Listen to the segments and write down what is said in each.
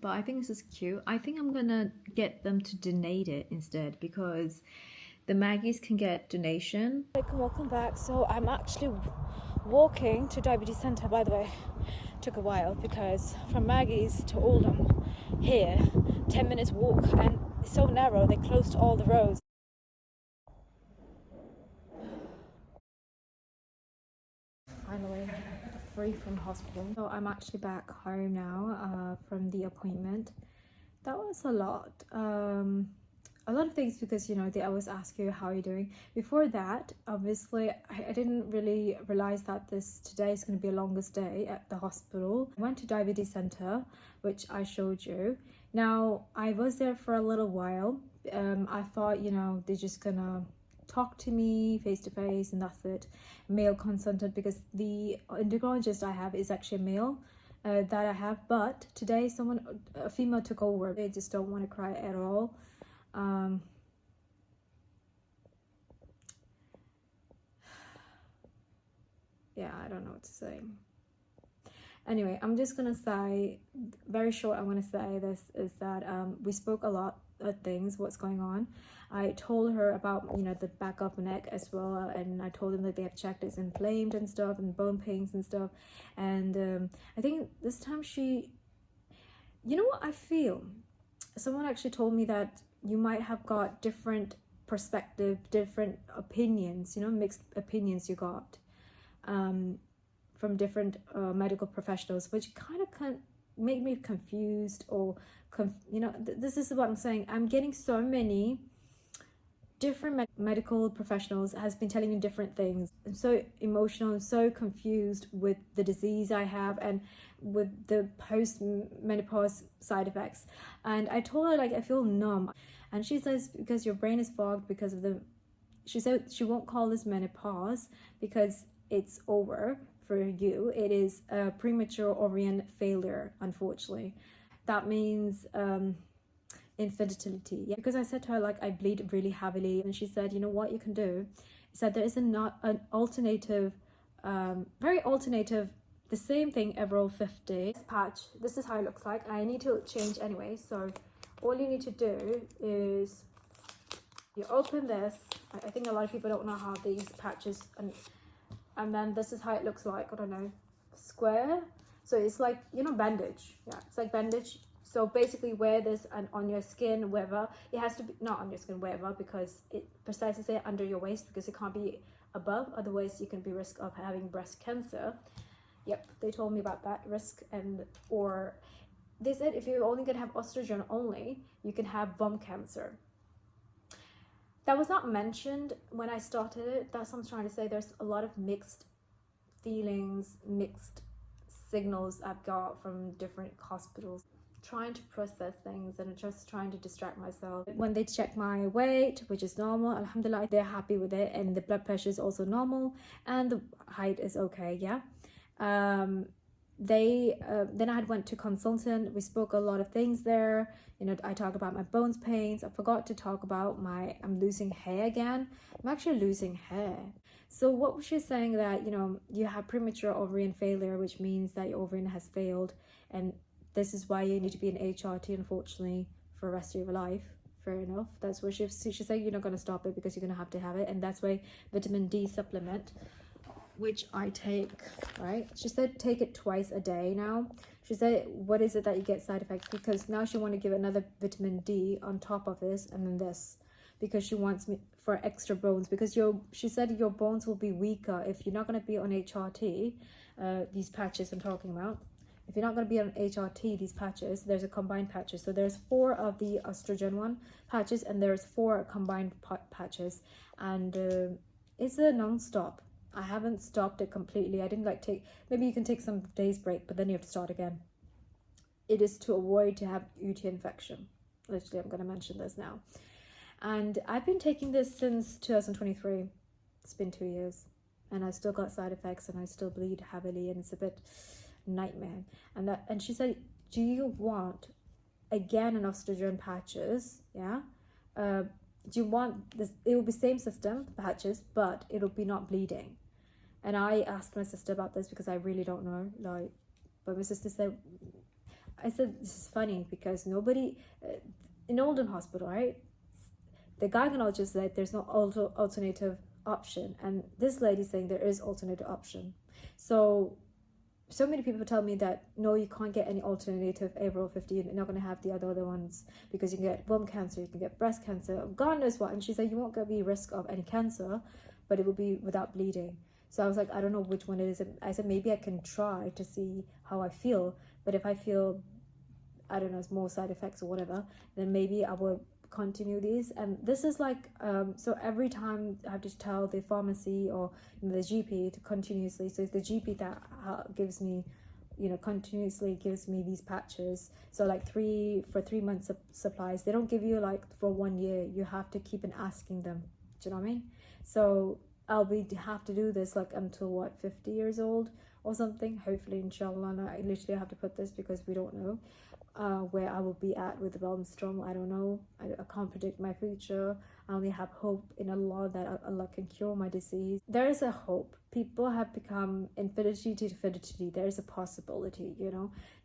but I think this is cute. I think I'm gonna get them to donate it instead because the Maggies can get donation. Welcome back. So I'm actually walking to diabetes center, by the way. Took a while because from Maggie's to Oldham here, 10 minutes walk, and it's so narrow, they closed all the roads. Finally free from hospital. So I'm actually back home now from the appointment. That was a lot of things because, you know, they always ask you how you're doing. Before that, obviously, I didn't really realize that today is going to be a longest day at the hospital. I went to diabetes center, which I showed you. Now, I was there for a little while. I thought, you know, they're just gonna talk to me face to face and that's it. Male consultant, because the endocrinologist I have is actually a male. That I have, but today a female took over. They just don't want to cry at all. Yeah, I don't know what to say. Anyway, I'm just gonna say very short. I'm gonna say this is that we spoke a lot of things, what's going on. I told her about, you know, the back of my neck as well, and I told them that they have checked it's inflamed and stuff, and bone pains and stuff. And I think this time you know what I feel? Someone actually told me that you might have got different perspective, different opinions, you know, mixed opinions you got from different medical professionals, which kind of make me confused, or you know, this is what I'm saying. I'm getting so many different medical professionals has been telling me different things. I'm so emotional and so confused with the disease I have and with the post-menopause side effects. And I told her, like, I feel numb, and she says because your brain is fogged because of she said she won't call this menopause because it's over for you. It is a premature ovarian failure, unfortunately. That means infertility. Yeah, because I said to her, like, I bleed really heavily, and she said, you know what you can do is that there is an alternative, very alternative, the same thing Everol 50 patch. This is how it looks like. I need to change anyway, so all you need to do is you open this. I think a lot of people don't know how these patches, and then this is how it looks like. I don't know, square. So it's like, you know, bandage. Yeah, it's like bandage. So basically wear this on your skin, wherever. It has to be not on your skin, wherever, because it precisely say under your waist, because it can't be above, otherwise you can be risk of having breast cancer. Yep, they told me about that risk. And or they said if you're only gonna have estrogen only, you can have bone cancer. That was not mentioned when I started it. That's what I'm trying to say. There's a lot of mixed feelings, mixed signals I've got from different hospitals, trying to process things and just trying to distract myself. When they check my weight, which is normal, alhamdulillah, they're happy with it, and the blood pressure is also normal, and the height is okay. Yeah. Then I went to consultant. We spoke a lot of things there. You know, I talk about my bones pains. I forgot to talk about I'm losing hair again. I'm actually losing hair. So what was she saying, that, you know, you have premature ovarian failure, which means that your ovarian has failed, and this is why you need to be an HRT, unfortunately, for the rest of your life. Fair enough. That's what she's saying. You're not going to stop it because you're going to have it, and that's why vitamin D supplement, which I take, right? She said take it twice a day now. She said, what is it that you get side effects? Because now she want to give another vitamin D on top of this, and then this, because she wants me for extra bones, because she said your bones will be weaker if you're not going to be on HRT, these patches I'm talking about. If you're not going to be on HRT, these patches, there's a combined patches. So there's 4 of the estrogen one patches, and there's 4 combined patches, and it's a non-stop. I haven't stopped it completely. I didn't maybe you can take some days break, but then you have to start again. It is to avoid to have UTI infection. Literally, I'm going to mention this now. And I've been taking this since 2023. It's been 2 years, and I still got side effects, and I still bleed heavily, and it's a bit nightmare. And she said, do you want again an estrogen patches? Yeah. Do you want this? It will be same system patches, but it'll be not bleeding. And I asked my sister about this because I really don't know, like, but my sister said, I said, this is funny because nobody, in Oldham Hospital, right? The gynecologist said there's no alternative option. And this lady saying there is alternative option. So many people tell me that no, you can't get any alternative April 15. You're not going to have the other ones because you can get womb cancer, you can get breast cancer, God knows what. And she said you won't be risk of any cancer, but it will be without bleeding. So I was like, I don't know which one it is. I said maybe I can try to see how I feel, but if I feel, I don't know, it's more side effects or whatever, then maybe I will continue these. And this is like so every time I have to tell the pharmacy or the GP to continuously, so it's the GP that gives me, continuously gives me these patches. So like 3 months of supplies. They don't give you like for 1 year. You have to keep on asking them. Do you know what I mean? So I'll have to do this like until what, 50 years old or something, hopefully, inshallah. And I literally have to put this because we don't know where I will be at with the Bellstrom. I don't know. I can't predict my future. I only have hope in Allah that Allah can cure my disease. There is a hope. People have become infinity to infinity. There is a possibility,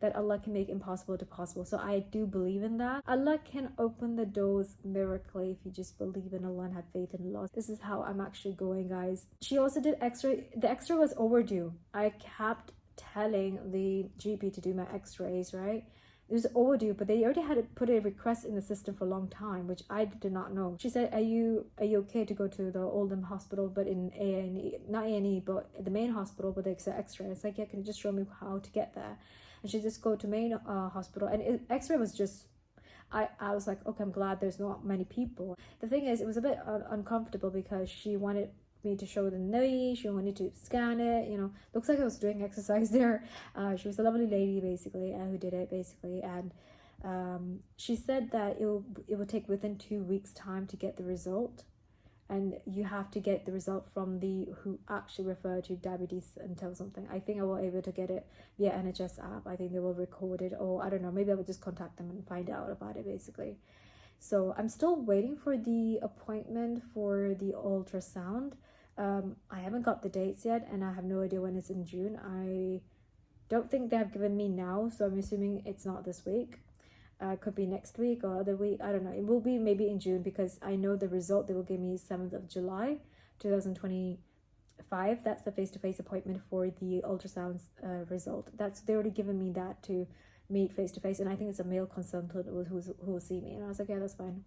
that Allah can make impossible to possible. So I do believe in that. Allah can open the doors miraculously if you just believe in Allah and have faith in Allah. This is how I'm actually going, guys. She also did x-ray. The x-ray was overdue. I kept telling the GP to do my x-rays, right? It was overdue, but they already had to put a request in the system for a long time, which I did not know. She said, are you okay to go to the Oldham Hospital, but in A&E, not A&E, but the main hospital, but they accept x-ray. It's like, yeah, can you just show me how to get there? And she just go to main hospital, and x-ray was just, I was like, okay, I'm glad there's not many people. The thing is, it was a bit uncomfortable because she wanted me to show the knee, she wanted to scan it, looks like I was doing exercise there. She was a lovely lady basically who did it basically, and she said that it would take within 2 weeks time to get the result, and you have to get the result from who actually referred to diabetes until something. I think I will able to get it via NHS app. I think they will record it, or I don't know, maybe I will just contact them and find out about it basically. So I'm still waiting for the appointment for the ultrasound. I haven't got the dates yet, and I have no idea when it's in June. I don't think they have given me now, so I'm assuming it's not this week. Could be next week or other week. I don't know. It will be maybe in June because I know the result they will give me 7th of July 2025. That's the face-to-face appointment for the ultrasound result. They already given me that to meet face-to-face, and I think it's a male consultant who will see me, and I was like, yeah, that's fine.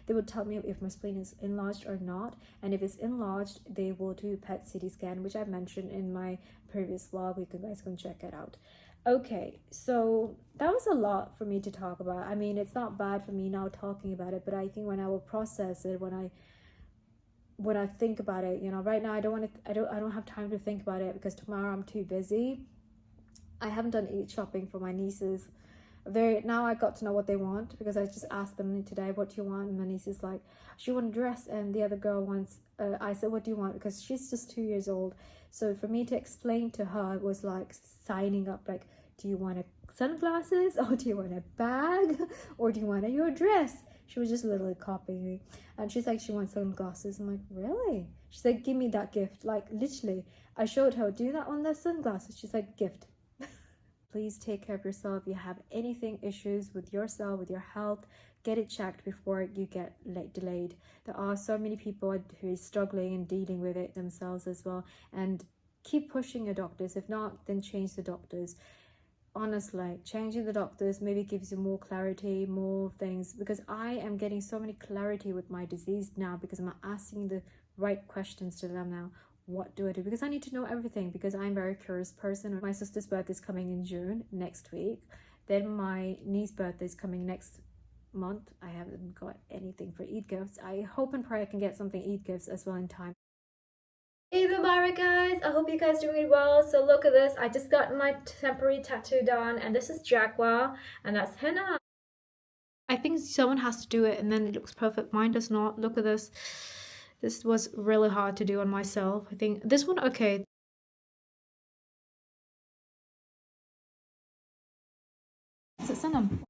They will tell me if my spleen is enlarged or not, and if it's enlarged they will do PET CT scan, which I mentioned in my previous vlog. You guys can check it out. Okay, so that was a lot for me to talk about. I mean, it's not bad for me now talking about it, but I think when I will process it, when I think about it, right now I don't have time to think about it because tomorrow I'm too busy. I haven't done shopping for my nieces. Now I got to know what they want because I just asked them today, what do you want? And my niece is like, she wants a dress, and the other girl wants, I said, what do you want? Because she's just 2 years old. So for me to explain to her, it was like signing up, like, do you want sunglasses, or do you want a bag, or do you want your dress? She was just literally copying me. And she's like, she wants sunglasses. I'm like, really? She's like, give me that gift. Like, literally, I showed her, do you not want the sunglasses? She's like, gift. Please take care of yourself. If you have anything issues with yourself, with your health, get it checked before you get delayed. There are so many people who are struggling and dealing with it themselves as well. And keep pushing your doctors. If not, then change the doctors. Honestly, changing the doctors maybe gives you more clarity, more things, because I am getting so many clarity with my disease now because I'm asking the right questions to them now. What do I do? Because I need to know everything, because I'm a very curious person. My sister's birthday is coming in June next week. Then my niece's birthday is coming next month. I haven't got anything for Eid gifts. I hope and pray I can get something Eid gifts as well in time. Eid Mubarak, guys. I hope you guys are doing well. So look at this. I just got my temporary tattoo done, and this is Jaguar, and that's henna. I think someone has to do it and then it looks perfect. Mine does not. Look at this. This was really hard to do on myself. I think this one, okay. Is it Sanam?